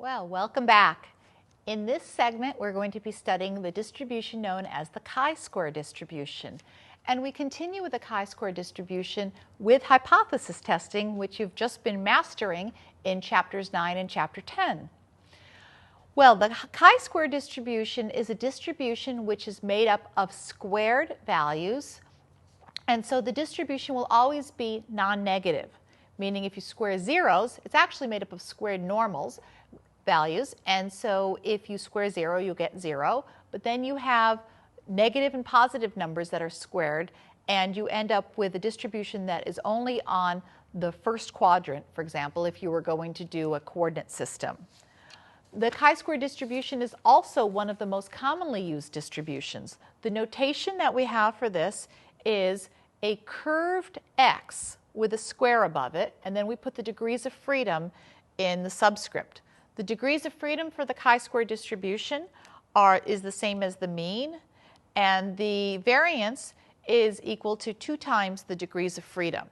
Well, welcome back. In this segment, we're going to be studying the distribution known as the chi-square distribution. And we continue with the chi-square distribution with hypothesis testing, which you've just been mastering in chapters 9 and chapter 10. Well, the chi-square distribution is a distribution which is made up of squared values. And so the distribution will always be non-negative, meaning if you square zeros, it's actually made up of squared normals values. And so if you square 0, you'll get 0. But then you have negative and positive numbers that are squared, and you end up with a distribution that is only on the first quadrant, for example, if you were going to do a coordinate system. The chi-square distribution is also one of the most commonly used distributions. The notation that we have for this is a curved x with a square above it, and then we put the degrees of freedom in the subscript. The degrees of freedom for the chi-square distribution is the same as the mean, and the variance is equal to 2 times the degrees of freedom.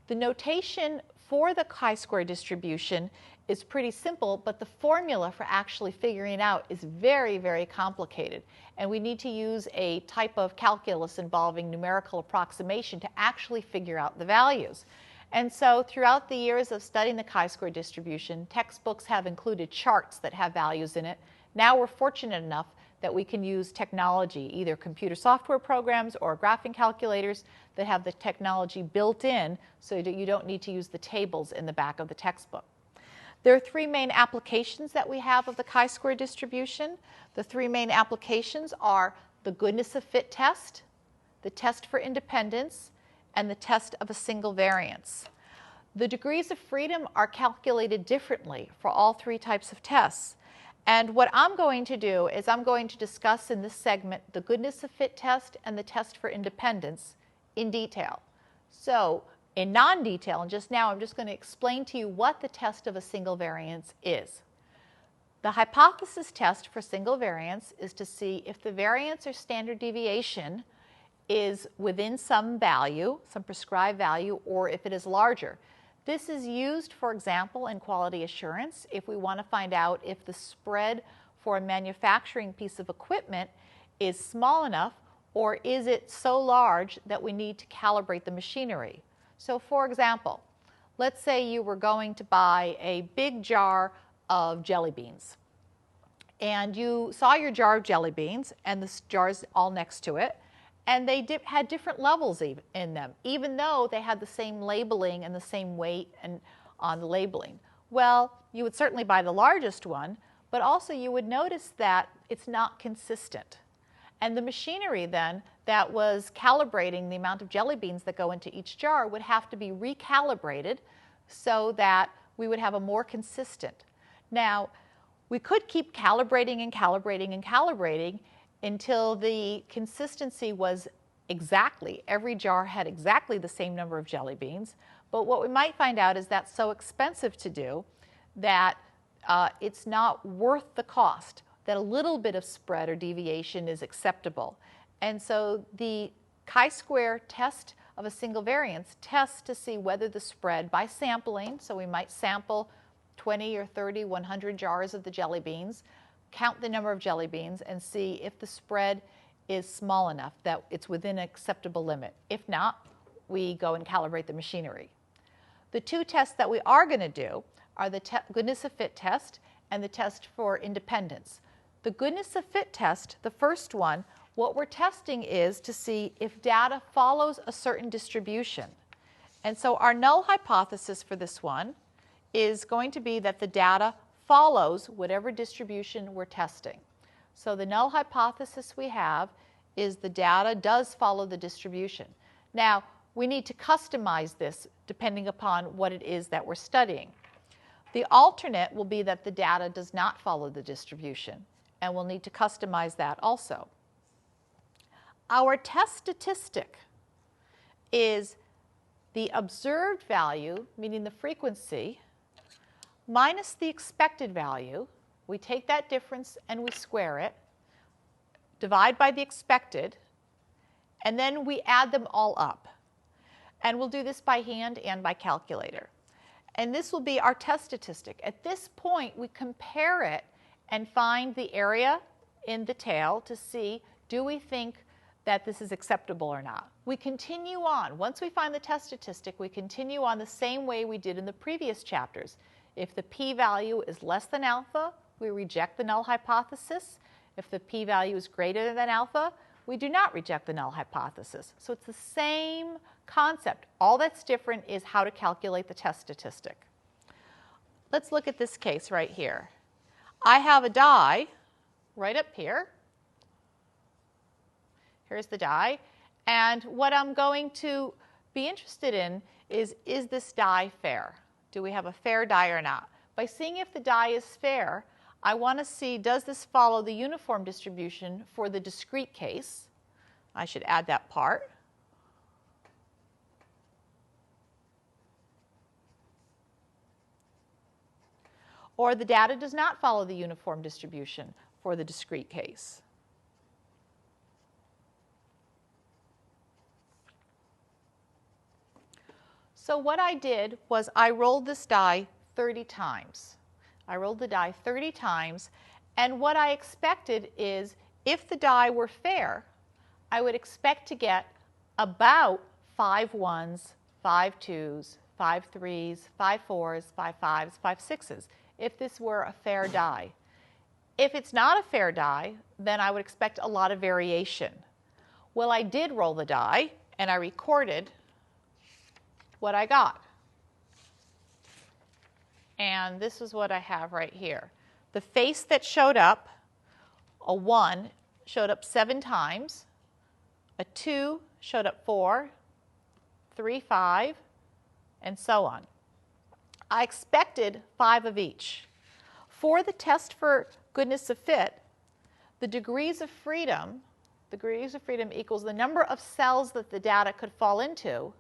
The notation for the chi-square distribution is pretty simple, but the formula for actually figuring it out is very, very complicated. And we need to use a type of calculus involving numerical approximation to actually figure out the values. And so throughout the years of studying the chi-square distribution, textbooks have included charts that have values in it. Now we're fortunate enough that we can use technology, either computer software programs or graphing calculators that have the technology built in so that you don't need to use the tables in the back of the textbook. There are 3 main applications that we have of the chi-square distribution. The 3 main applications are the goodness of fit test, the test for independence, and the test of a single variance. The degrees of freedom are calculated differently for all 3 types of tests. And what I'm going to do is I'm going to discuss in this segment the goodness of fit test and the test for independence in detail. So in non-detail, and just now I'm just going to explain to you what the test of a single variance is. The hypothesis test for single variance is to see if the variance or standard deviation is within some value, some prescribed value, or if it is larger. This is used, for example, in quality assurance if we want to find out if the spread for a manufacturing piece of equipment is small enough, or is it so large that we need to calibrate the machinery. So for example, let's say you were going to buy a big jar of jelly beans. And you saw your jar of jelly beans, and the jar's all next to it. And they had different levels in them, even though they had the same labeling and the same weight on the labeling. Well, you would certainly buy the largest one, but also you would notice that it's not consistent. And the machinery then that was calibrating the amount of jelly beans that go into each jar would have to be recalibrated so that we would have a more consistent. Now, we could keep calibrating and calibrating and calibrating until the consistency was exactly, every jar had exactly the same number of jelly beans. But what we might find out is that's so expensive to do that it's not worth the cost, that a little bit of spread or deviation is acceptable. And so the chi-square test of a single variance tests to see whether the spread by sampling, so we might sample 20 or 30, 100 jars of the jelly beans, count the number of jelly beans, and see if the spread is small enough that it's within an acceptable limit. If not, we go and calibrate the machinery. The 2 tests that we are going to do are the goodness of fit test and the test for independence. The goodness of fit test, the first one, what we're testing is to see if data follows a certain distribution. And so our null hypothesis for this one is going to be that the data follows whatever distribution we're testing. So the null hypothesis we have is the data does follow the distribution. Now, we need to customize this depending upon what it is that we're studying. The alternate will be that the data does not follow the distribution, and we'll need to customize that also. Our test statistic is the observed value, meaning the frequency, minus the expected value. We take that difference and we square it, divide by the expected, and then we add them all up. And we'll do this by hand and by calculator. And this will be our test statistic. At this point, we compare it and find the area in the tail to see, do we think that this is acceptable or not? We continue on. Once we find the test statistic, we continue on the same way we did in the previous chapters. If the p-value is less than alpha, we reject the null hypothesis. If the p-value is greater than alpha, we do not reject the null hypothesis. So it's the same concept. All that's different is how to calculate the test statistic. Let's look at this case right here. I have a die right up here. Here's the die. And what I'm going to be interested in is this die fair? Do we have a fair die or not? By seeing if the die is fair, I want to see, does this follow the uniform distribution for the discrete case? I should add that part. Or the data does not follow the uniform distribution for the discrete case. So what I did was I rolled this die 30 times. I rolled the die 30 times, and what I expected is if the die were fair, I would expect to get about 5 1s, 5 2s, 5 3s, 5 4s, 5 5s, 5 6s, if this were a fair die. If it's not a fair die, then I would expect a lot of variation. Well, I did roll the die, and I recorded what I got. And this is what I have right here. The face that showed up, a 1, showed up 7 times. A 2 showed up 4, 3, 5, and so on. I expected 5 of each. For the test for goodness of fit, the degrees of freedom equals the number of cells that the data could fall into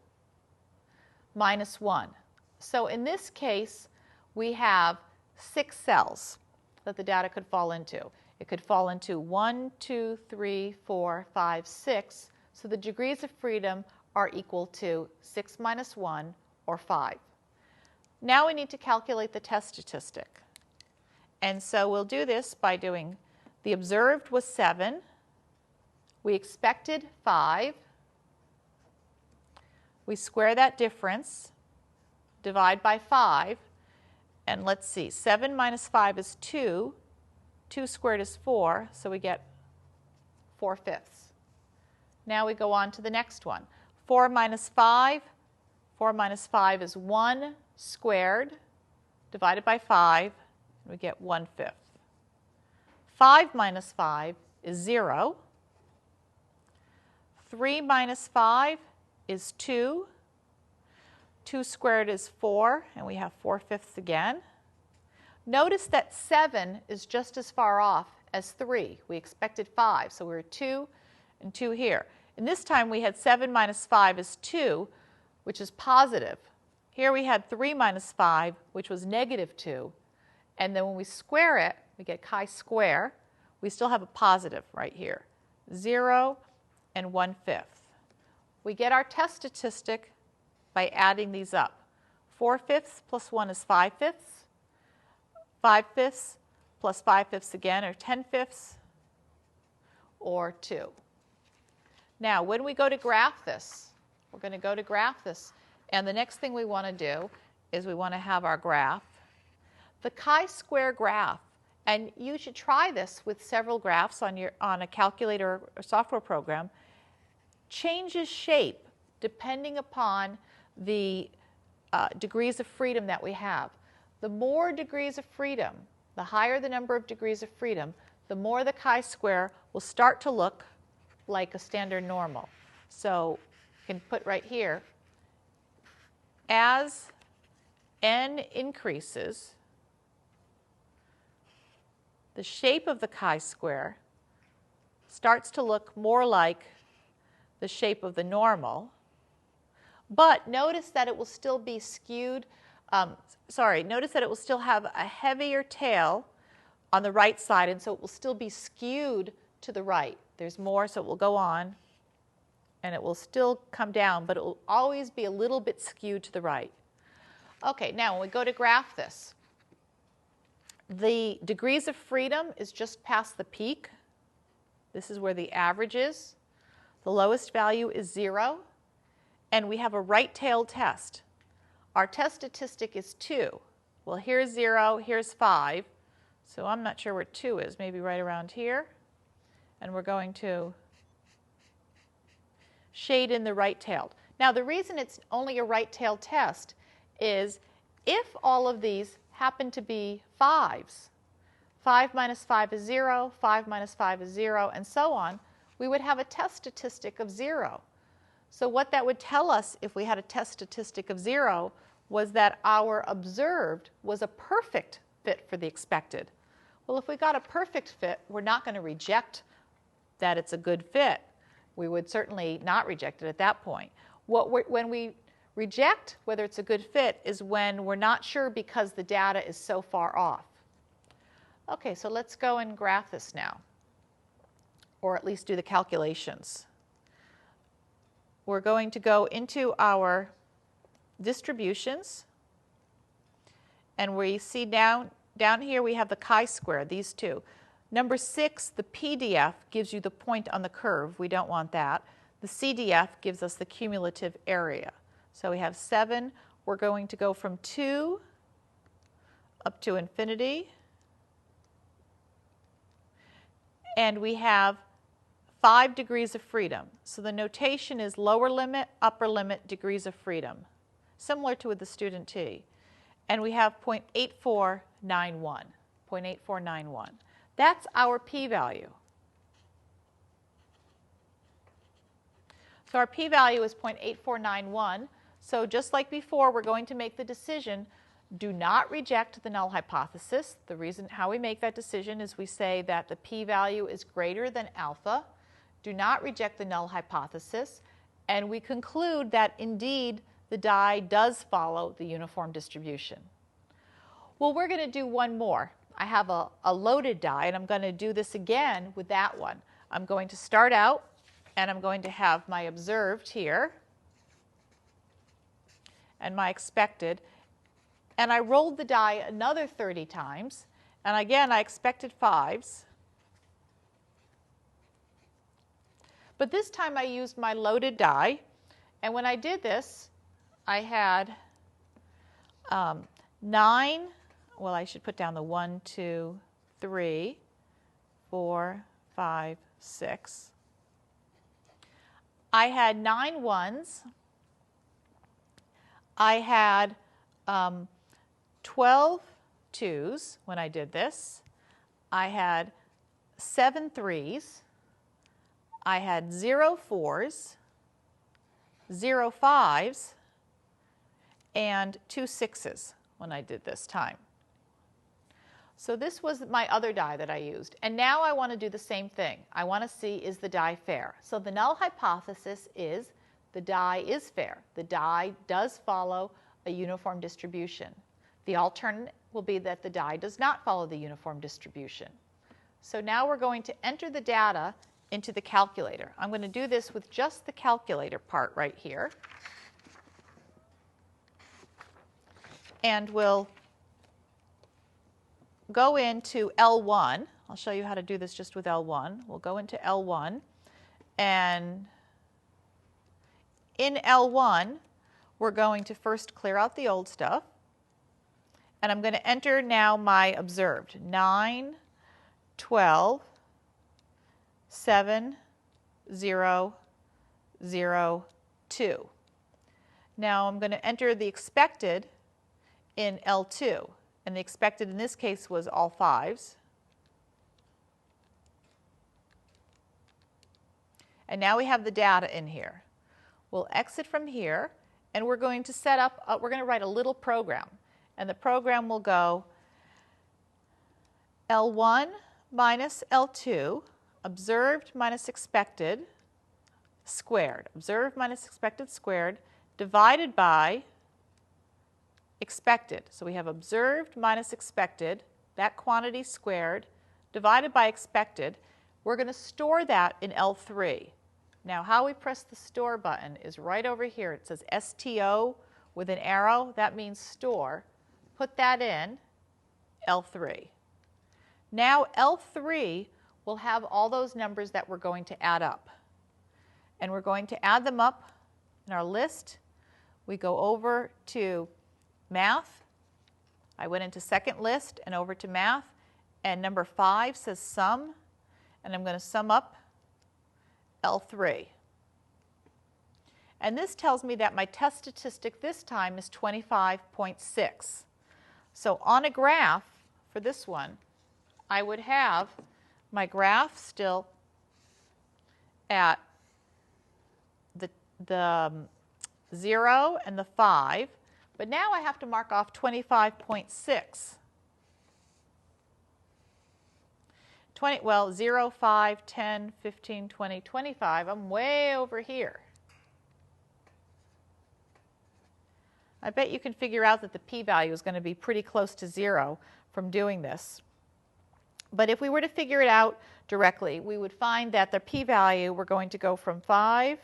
minus 1. So in this case, we have 6 cells that the data could fall into. It could fall into 1, 2, 3, 4, 5, 6. So the degrees of freedom are equal to 6 minus 1, or 5. Now we need to calculate the test statistic. And so we'll do this by doing, the observed was 7. We expected 5. We square that difference, divide by 5, and let's see, 7 minus 5 is 2. 2 squared is 4, so we get 4/5. Now we go on to the next one. 4 minus 5 is 1 squared, divided by 5, and we get 1/5. 5 minus 5 is 0. 3 minus 5 is 2. 2 squared is 4, and we have 4/5 again. Notice that 7 is just as far off as 3. We expected 5, so we're 2 and 2 here. And this time we had 7 minus 5 is 2, which is positive. Here we had 3 minus 5, which was negative 2. And then when we square it, we get chi-square. We still have a positive right here, 0 and 1/5. We get our test statistic by adding these up. 4/5 plus 1 is 5/5. 5/5 plus 5/5 again are 10/5, or 2. Now, when we go to graph this, we're going to go to graph this. And the next thing we want to do is we want to have our graph. The chi-square graph, and you should try this with several graphs on a calculator or software program, changes shape depending upon the degrees of freedom that we have. The more degrees of freedom, the higher the number of degrees of freedom, the more the chi-square will start to look like a standard normal. So you can put right here, as n increases, the shape of the chi-square starts to look more like the shape of the normal. But notice that it will still be skewed. Notice that it will still have a heavier tail on the right side, and so it will still be skewed to the right. There's more, so it will go on, and it will still come down, but it will always be a little bit skewed to the right. Okay, now when we go to graph this, the degrees of freedom is just past the peak. This is where the average is. The lowest value is 0. And we have a right-tailed test. Our test statistic is 2. Well, here's 0, here's 5. So I'm not sure where 2 is, maybe right around here. And we're going to shade in the right-tailed. Now, the reason it's only a right-tailed test is if all of these happen to be 5s, 5 minus 5 is 0, 5 minus 5 is 0, and so on, we would have a test statistic of 0. So what that would tell us if we had a test statistic of 0 was that our observed was a perfect fit for the expected. Well, if we got a perfect fit, we're not going to reject that it's a good fit. We would certainly not reject it at that point. When we reject whether it's a good fit is when we're not sure because the data is so far off. Okay, so let's go and graph this now, or at least do the calculations. We're going to go into our distributions, and we see down here we have the chi-square, these two. Number 6, the PDF, gives you the point on the curve. We don't want that. The CDF gives us the cumulative area. So we have 7. We're going to go from 2 up to infinity. And we have 5 degrees of freedom. So the notation is lower limit, upper limit, degrees of freedom, similar to with the student t. And we have 0.8491. 0.8491. That's our p-value. So our p-value is 0.8491. So just like before, we're going to make the decision, do not reject the null hypothesis. The reason how we make that decision is we say that the p-value is greater than alpha. Do not reject the null hypothesis. And we conclude that indeed the die does follow the uniform distribution. Well, we're going to do one more. I have a loaded die, and I'm going to do this again with that one. I'm going to start out, and I'm going to have my observed here and my expected. And I rolled the die another 30 times. And again, I expected 5s. But this time I used my loaded die. And when I did this, I had 9. Well, I should put down the 1, 2, 3, 4, 5, 6. I had 9 ones. I had 12 2s when I did this. I had 7 3s. I had 0 4s, 0 5s, and 2 6s when I did this time. So this was my other die that I used. And now I want to do the same thing. I want to see, is the die fair? So the null hypothesis is the die is fair. The die does follow a uniform distribution. The alternate will be that the die does not follow the uniform distribution. So now we're going to enter the data into the calculator. I'm going to do this with just the calculator part right here. And we'll go into L1. I'll show you how to do this just with L1. We'll go into L1. And in L1, we're going to first clear out the old stuff. And I'm going to enter now my observed. 9, 12, 7, 0, 0, 2. Now I'm going to enter the expected in L2. And the expected in this case was all 5s. And now we have the data in here. We'll exit from here, and we're going to set up, we're going to write a little program. And the program will go L1 minus L2, observed minus expected squared. Observed minus expected squared divided by expected. So we have observed minus expected, that quantity squared, divided by expected. We're going to store that in L3. Now how we press the store button is right over here. It says STO with an arrow, that means store. Put that in, L3. Now L3 will have all those numbers that we're going to add up. And we're going to add them up in our list. We go over to math. I went into second list and over to math. And number 5 says sum. And I'm going to sum up L3. And this tells me that my test statistic this time is 25.6. So on a graph for this one, I would have my graph still at the 0 and the 5, but now I have to mark off 25.6. 0, 5, 10, 15, 20, 25. I'm way over here. I bet you can figure out that the p-value is going to be pretty close to 0 from doing this. But if we were to figure it out directly, we would find that the p-value, we're going to go from 5.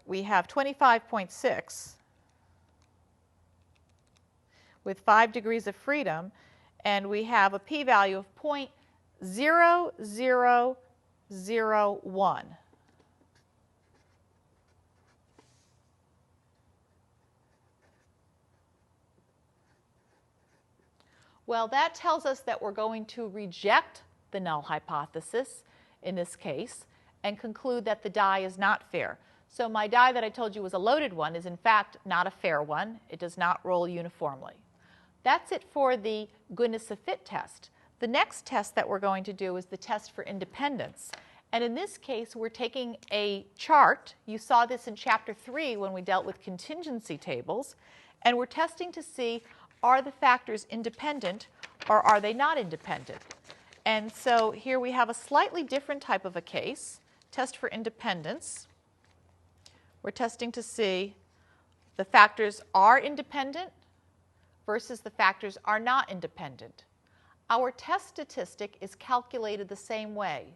We have 25.6 with 5 degrees of freedom, and we have a p-value of 0.0001. Well, that tells us that we're going to reject the null hypothesis in this case and conclude that the die is not fair. So my die that I told you was a loaded one is in fact not a fair one. It does not roll uniformly. That's it for the goodness of fit test. The next test that we're going to do is the test for independence. And in this case, we're taking a chart. You saw this in Chapter 3 when we dealt with contingency tables. And we're testing to see, are the factors independent or are they not independent? And so here we have a slightly different type of a case, test for independence. We're testing to see the factors are independent versus the factors are not independent. Our test statistic is calculated the same way.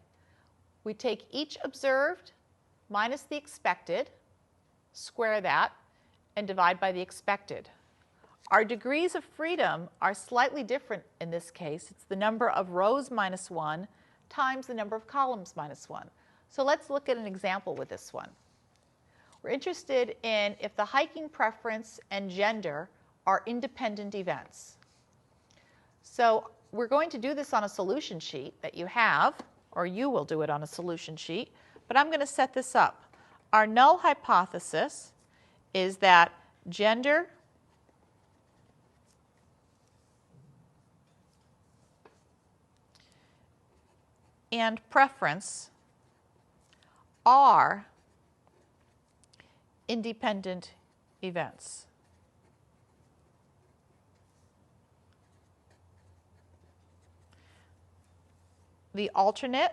We take each observed minus the expected, square that, and divide by the expected. Our degrees of freedom are slightly different in this case. It's the number of rows minus 1 times the number of columns minus 1. So let's look at an example with this one. We're interested in if the hiking preference and gender are independent events. So we're going to do this on a solution sheet that you have, or you will do it on a solution sheet, but I'm going to set this up. Our null hypothesis is that gender and preference are independent events. The alternate,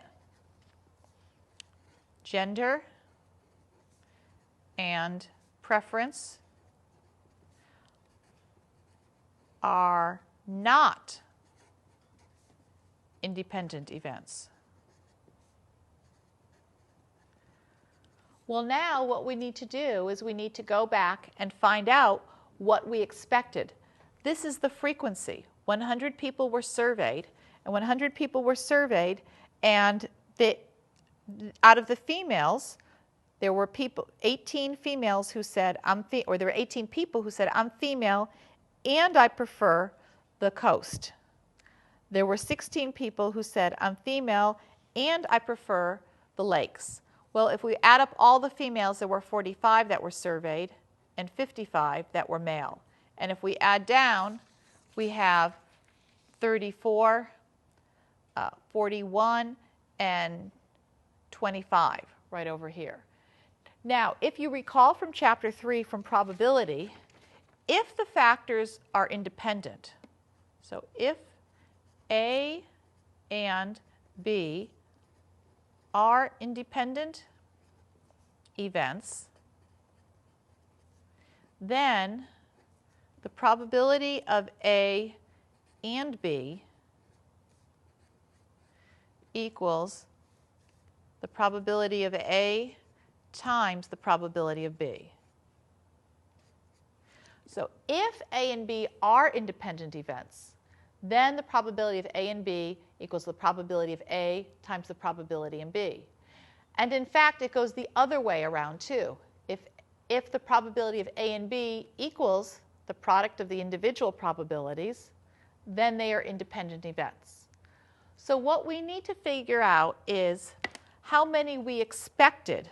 gender, and preference are not independent events. Well, now what we need to do is we need to go back and find out what we expected. This is the frequency. 100 people were surveyed, and 100 people were surveyed, and out of the females, there were 18 females who said, there were 18 people who said, I'm female and I prefer the coast. There were 16 people who said, I'm female and I prefer the lakes. Well, if we add up all the females, there were 45 that were surveyed and 55 that were male. And if we add down, we have 34, 41, and 25 right over here. Now, if you recall from Chapter 3 from probability, if the factors are independent, so if A and B are independent events, then the probability of A and B equals the probability of A times the probability of B. So if A and B are independent events, then the probability of A and B equals the probability of A times the probability in B. And in fact, it goes the other way around too. If the probability of A and B equals the product of the individual probabilities, then they are independent events. So what we need to figure out is how many we expected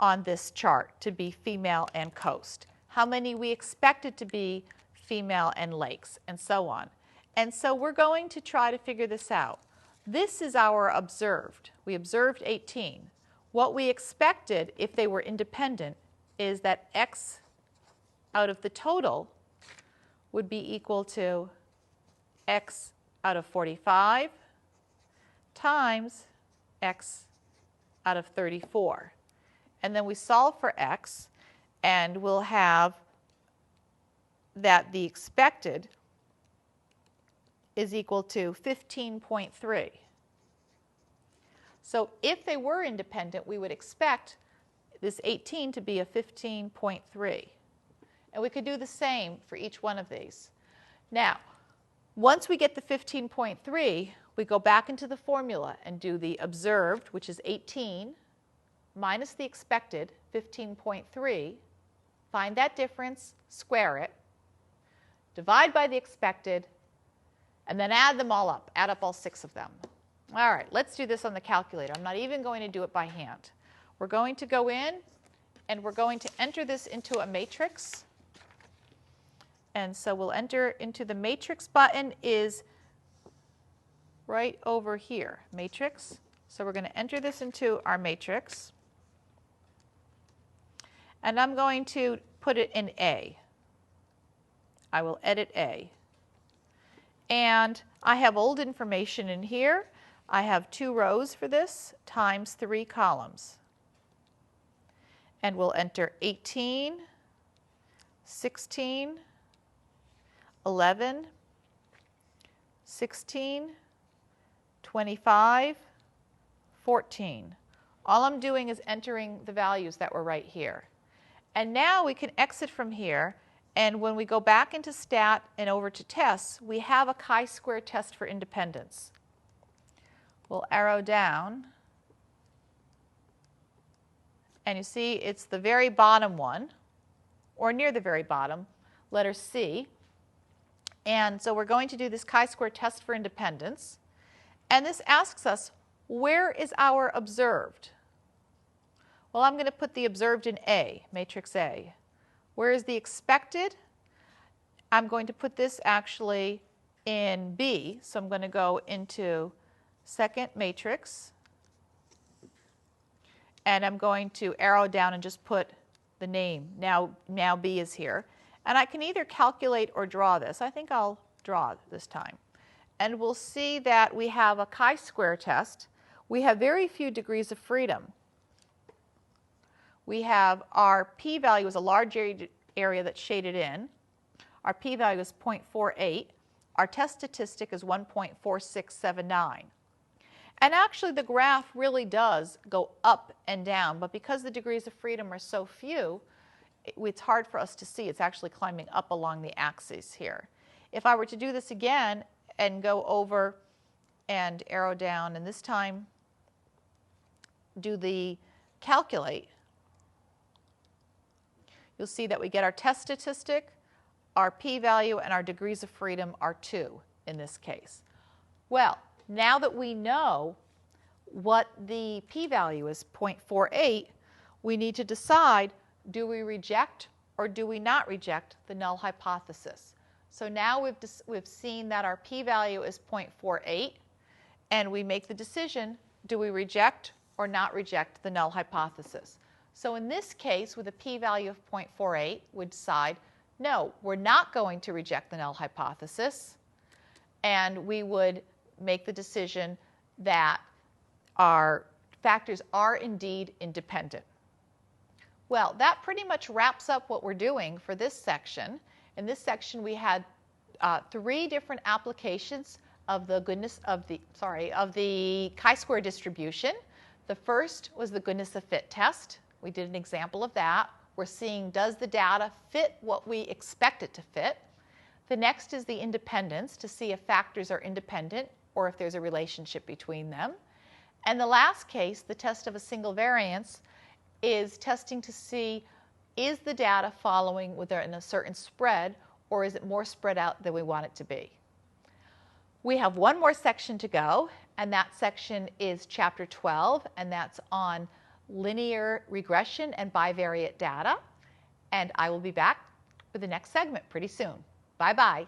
on this chart to be female and coast, how many we expected to be female and lakes, and so on. And so we're going to try to figure this out. This is our observed. We observed 18. What we expected if they were independent is that x out of the total would be equal to x out of 45 times x out of 34. And then we solve for x, and we'll have that the expected is equal to 15.3. So if they were independent, we would expect this 18 to be a 15.3. And we could do the same for each one of these. Now, once we get the 15.3, we go back into the formula and do the observed, which is 18, minus the expected, 15.3, find that difference, square it, divide by the expected, and then add them all up. Add up all 6 of them. All right, let's do this on the calculator. I'm not even going to do it by hand. We're going to go in, and we're going to enter this into a matrix. And so we'll enter into the matrix button is right over here, matrix. So we're going to enter this into our matrix. And I'm going to put it in A. I will edit A. And I have old information in here. I have 2 rows for this times 3 columns. And we'll enter 18, 16, 11, 16, 25, 14. All I'm doing is entering the values that were right here. And now we can exit from here, and when we go back into stat and over to tests, we have a chi-square test for independence. We'll arrow down, and you see it's the very bottom one, or near the very bottom, letter C. And so we're going to do this chi-square test for independence. And this asks us, where is our observed? Well, I'm going to put the observed in A, matrix A. Where is the expected? I'm going to put this actually in B. So I'm going to go into second matrix. And I'm going to arrow down and just put the name. Now B is here. And I can either calculate or draw this. I think I'll draw this time. And we'll see that we have a chi-square test. We have very few degrees of freedom. We have our p-value is a large area that's shaded in. Our p-value is 0.48. Our test statistic is 1.4679. And actually, the graph really does go up and down. But because the degrees of freedom are so few, it's hard for us to see. It's actually climbing up along the axis here. If I were to do this again and go over and arrow down, and this time do the calculate, you'll see that we get our test statistic, our p-value, and our degrees of freedom are 2 in this case. Well, now that we know what the p-value is, 0.48, we need to decide, do we reject or do we not reject the null hypothesis? So now we've seen that our p-value is 0.48, and we make the decision, do we reject or not reject the null hypothesis? So in this case, with a p-value of 0.48, we decide, no, we're not going to reject the null hypothesis, and we would make the decision that our factors are indeed independent. Well, that pretty much wraps up what we're doing for this section. In this section, we had 3 different applications of the chi-square distribution. The first was the goodness of fit test. We did an example of that. We're seeing, does the data fit what we expect it to fit? The next is the independence, to see if factors are independent or if there's a relationship between them. And the last case, the test of a single variance, is testing to see, is the data following within a certain spread, or is it more spread out than we want it to be? We have one more section to go, and that section is Chapter 12, and that's on linear regression and bivariate data. And I will be back with the next segment pretty soon. Bye-bye.